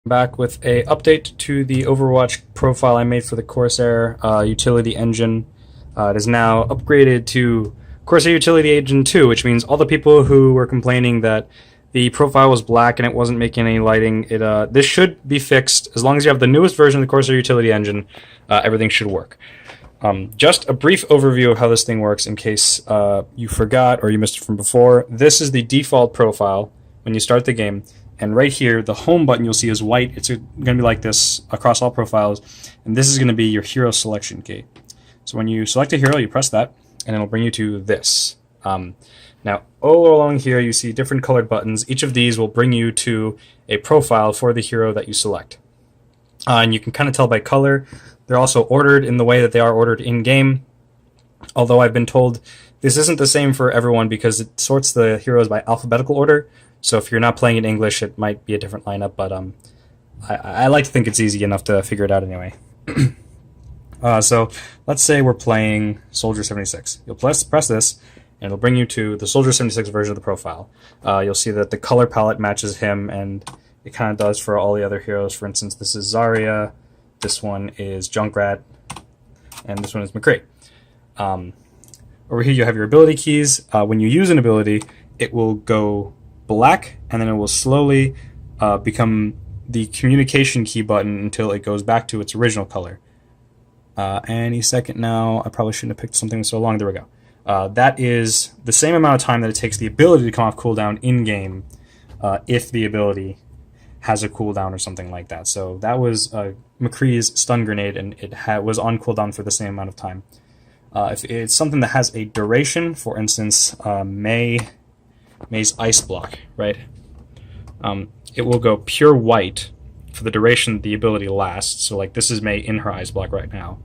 Back with a update to the Overwatch profile I made for the Corsair utility engine. It is now upgraded to Corsair Utility Engine 2, which means all the people who were complaining that the profile was black and it wasn't making any lighting, this should be fixed. As long as you have the newest version of the Corsair Utility Engine, everything should work. Just a brief overview of how this thing works in case you forgot or you missed it from before. This is the default profile when you start the game. And right here, the home button you'll see is white. It's going to be like this across all profiles. And this is going to be your hero selection key. So when you select a hero, you press that, and it'll bring you to this. Now, all along here, you see different colored buttons. Each of these will bring you to a profile for the hero that you select. And you can kind of tell by color. They're also ordered in the way that they are ordered in-game. Although I've been told this isn't the same for everyone because it sorts the heroes by alphabetical order. So if you're not playing in English, it might be a different lineup, but I like to think it's easy enough to figure it out anyway. So let's say we're playing Soldier 76. You'll press this, and it'll bring you to the Soldier 76 version of the profile. You'll see that the color palette matches him, and it kind of does for all the other heroes. For instance, this is Zarya, this one is Junkrat, and this one is McCree. Over here you have your ability keys. When you use an ability, it will go black, and then it will slowly become the communication key button until it goes back to its original color. Any second now. I probably shouldn't have picked something so long. There we go. That is the same amount of time that it takes the ability to come off cooldown in-game if the ability has a cooldown or something like that. So that was McCree's stun grenade, and it was on cooldown for the same amount of time. If it's something that has a duration, for instance, May's ice block, right? It will go pure white for the duration the ability lasts. So like this is May in her ice block right now.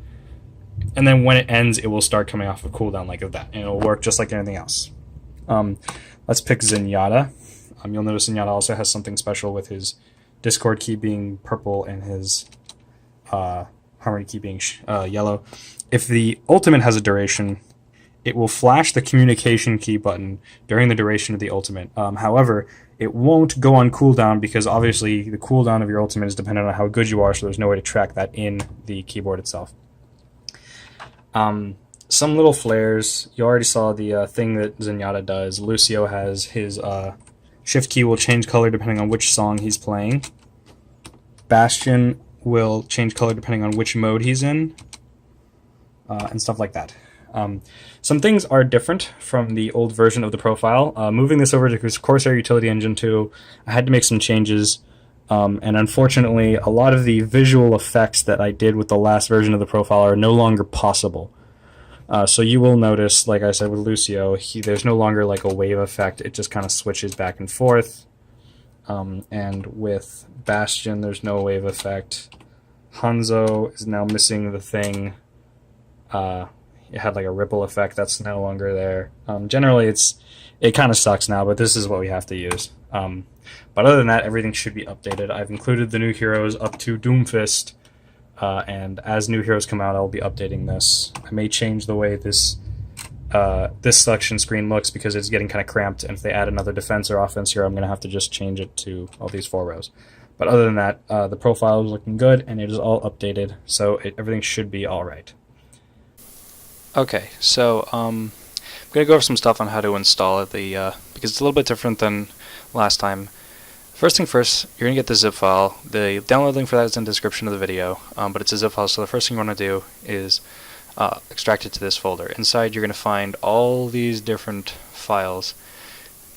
And then when it ends, it will start coming off of cooldown like that. And it'll work just like anything else. Let's pick Zenyatta. You'll notice Zenyatta also has something special with his Discord key being purple and his Harmony key being yellow. If the ultimate has a duration, it will flash the communication key button during the duration of the ultimate. However, it won't go on cooldown because obviously the cooldown of your ultimate is dependent on how good you are, so there's no way to track that in the keyboard itself. Some little flares. You already saw the thing that Zenyatta does. Lucio has his shift key will change color depending on which song he's playing. Bastion will change color depending on which mode he's in, and stuff like that. Some things are different from the old version of the profile. Moving this over to Corsair Utility Engine 2, I had to make some changes, and unfortunately a lot of the visual effects that I did with the last version of the profile are no longer possible. So you will notice, like I said with Lucio, there's no longer like a wave effect, it just kind of switches back and forth. And with Bastion there's no wave effect. Hanzo is now missing the thing. It had like a ripple effect that's no longer there. Generally, it kind of sucks now, but this is what we have to use. But other than that, everything should be updated. I've included the new heroes up to Doomfist, and as new heroes come out, I'll be updating this. I may change the way this selection screen looks because it's getting kind of cramped, and if they add another defense or offense hero, I'm going to have to just change it to all these 4 rows. But other than that, the profile is looking good, and it is all updated, so everything should be all right. Okay, so I'm going to go over some stuff on how to install it, because it's a little bit different than last time. First thing first, you're going to get the zip file. The download link for that is in the description of the video, but it's a zip file, so the first thing you want to do is extract it to this folder. Inside you're going to find all these different files.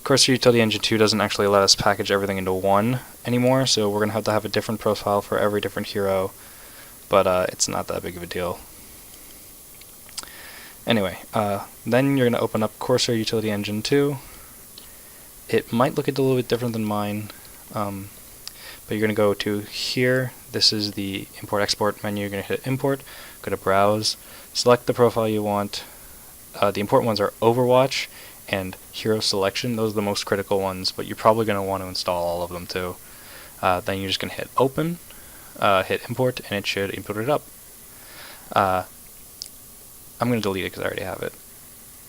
Corsair Utility Engine 2 doesn't actually let us package everything into one anymore, so we're going to have a different profile for every different hero, but it's not that big of a deal. Anyway, then you're going to open up Corsair Utility Engine 2. It might look a little bit different than mine, but you're going to go to here. This is the import-export menu. You're going to hit import, go to browse, select the profile you want. The important ones are Overwatch and hero selection. Those are the most critical ones, but you're probably going to want to install all of them too. Then you're just going to hit open, hit import, and it should import it up. I'm going to delete it because I already have it.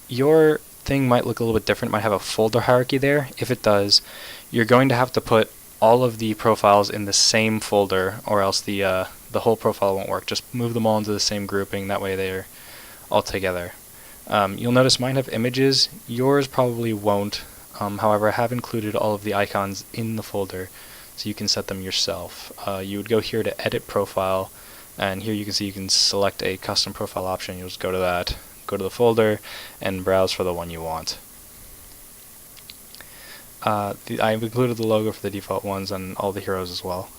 Your thing might look a little bit different, might have a folder hierarchy there. If it does, you're going to have to put all of the profiles in the same folder, or else the whole profile won't work. Just move them all into the same grouping, that way they're all together. You'll notice mine have images, yours probably won't. However, I have included all of the icons in the folder, so you can set them yourself. You would go here to edit profile, and here you can see you can select a custom profile option. You'll just go to that, go to the folder, and browse for the one you want. I've included the logo for the default ones and all the heroes as well.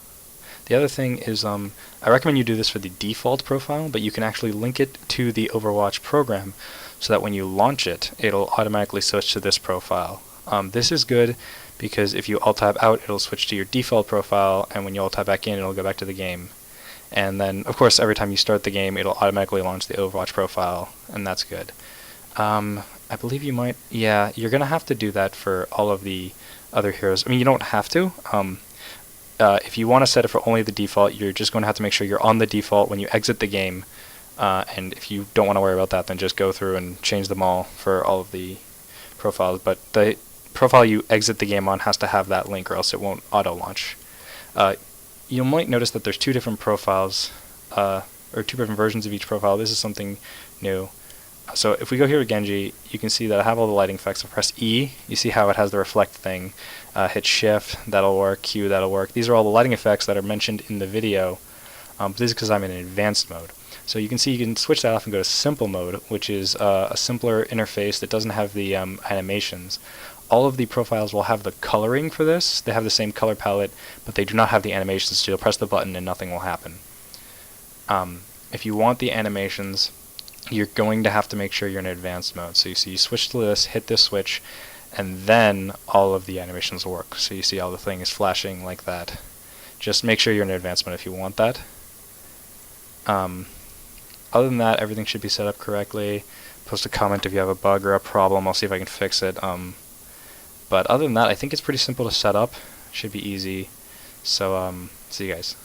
The other thing is, I recommend you do this for the default profile, but you can actually link it to the Overwatch program so that when you launch it, it'll automatically switch to this profile. This is good because if you alt-tab out, it'll switch to your default profile, and when you alt-tab back in, it'll go back to the game. And then, of course, every time you start the game, it'll automatically launch the Overwatch profile, and that's good. I believe you might, yeah, you're going to have to do that for all of the other heroes. I mean, you don't have to. If you want to set it for only the default, you're just going to have to make sure you're on the default when you exit the game. And if you don't want to worry about that, then just go through and change them all for all of the profiles. But the profile you exit the game on has to have that link, or else it won't auto-launch. You might notice that there's two different profiles, or two different versions of each profile. This is something new. So if we go here to Genji, you can see that I have all the lighting effects. I press E, you see how it has the reflect thing. Hit Shift, that'll work. Q, that'll work. These are all the lighting effects that are mentioned in the video. This is because I'm in advanced mode. So you can see you can switch that off and go to simple mode, which is a simpler interface that doesn't have the animations. All of the profiles will have the coloring for this. They have the same color palette, but they do not have the animations, so you'll press the button and nothing will happen. If you want the animations, you're going to have to make sure you're in advanced mode. So you see you switch to this, hit this switch, and then all of the animations will work. So you see all the thing is flashing like that. Just make sure you're in advanced mode if you want that. Other than that, everything should be set up correctly. Post a comment if you have a bug or a problem. I'll see if I can fix it. But other than that, I think it's pretty simple to set up. Should be easy. So see you guys.